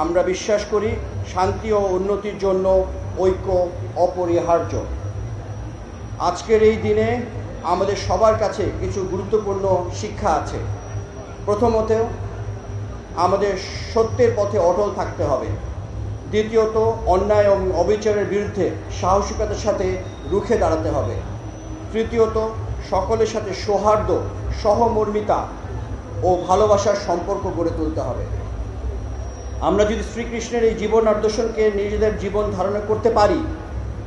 আমরা বিশ্বাস করি শান্তি ও উন্নতির জন্য ঐক্য অপরিহার্য। আজকের এই দিনে আমাদের সবার কাছে কিছু গুরুত্বপূর্ণ শিক্ষা আছে। প্রথমত, আমাদের সত্যের পথে অটল থাকতে হবে। দ্বিতীয়ত, অন্যায় এবং অবিচারের বিরুদ্ধে সাহসিকতার সাথে রুখে দাঁড়াতে হবে। তৃতীয়ত, সকলের সাথে সৌহার্দ্য, সহমর্মিতা ও ভালোবাসার সম্পর্ক গড়ে তুলতে হবে। আমরা যদি শ্রীকৃষ্ণের এই জীবন আদর্শকে নিজেদের জীবন ধারণা করতে পারি,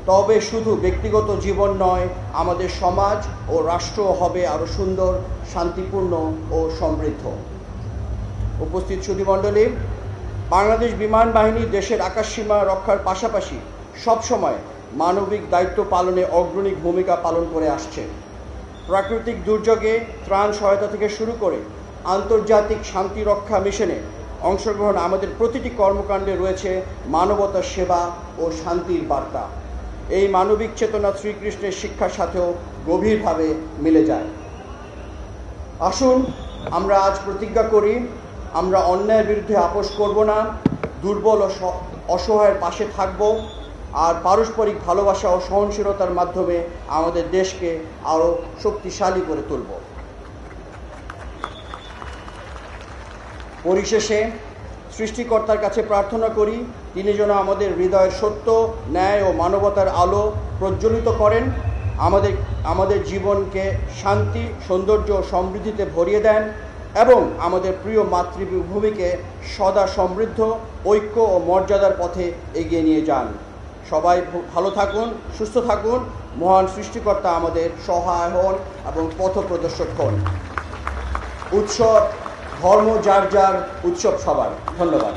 তবে শুধু ব্যক্তিগত জীবন নয়, আমাদের সমাজ ও রাষ্ট্র হবে আরও সুন্দর, শান্তিপূর্ণ ও সমৃদ্ধ। উপস্থিত সুধীমণ্ডলী, বাংলাদেশ বিমান বাহিনী দেশের আকাশসীমা রক্ষার পাশাপাশি সবসময় মানবিক দায়িত্ব পালনে অগ্রণী ভূমিকা পালন করে আসছে। প্রাকৃতিক দুর্যোগে ত্রাণ সহায়তা থেকে শুরু করে আন্তর্জাতিক শান্তি রক্ষা মিশনে অংশগ্রহণ আমাদের প্রতিটি কর্মকাণ্ডে রয়েছে মানবতার সেবা ও শান্তির বার্তা। এই মানবিক চেতনা শ্রীকৃষ্ণের শিক্ষার সাথেও গভীরভাবে মিলে যায়। আসুন আমরা আজ প্রতিজ্ঞা করি, আমরা অন্যায়ের বিরুদ্ধে আপোস করব না, দুর্বল ও অসহায়ের পাশে থাকব, আর পারস্পরিক ভালোবাসা ও সহনশীলতার মাধ্যমে আমাদের দেশকে আরও শক্তিশালী করে তুলব। পরিশেষে সৃষ্টিকর্তার কাছে প্রার্থনা করি, তিনি যেন আমাদের হৃদয়ের সত্য, ন্যায় ও মানবতার আলো প্রজ্বলিত করেন, আমাদের জীবনকে শান্তি, সৌন্দর্য ও সমৃদ্ধিতে ভরিয়ে দেন এবং আমাদের প্রিয় মাতৃভূমিকে সদা সমৃদ্ধ, ঐক্য ও মর্যাদার পথে এগিয়ে নিয়ে যান। সবাই ভালো থাকুন, সুস্থ থাকুন। মহান সৃষ্টিকর্তা আমাদের সহায় হন এবং পথপ্রদর্শক হন। উৎসব ধর্ম যার যার, উৎসব সবার। ধন্যবাদ।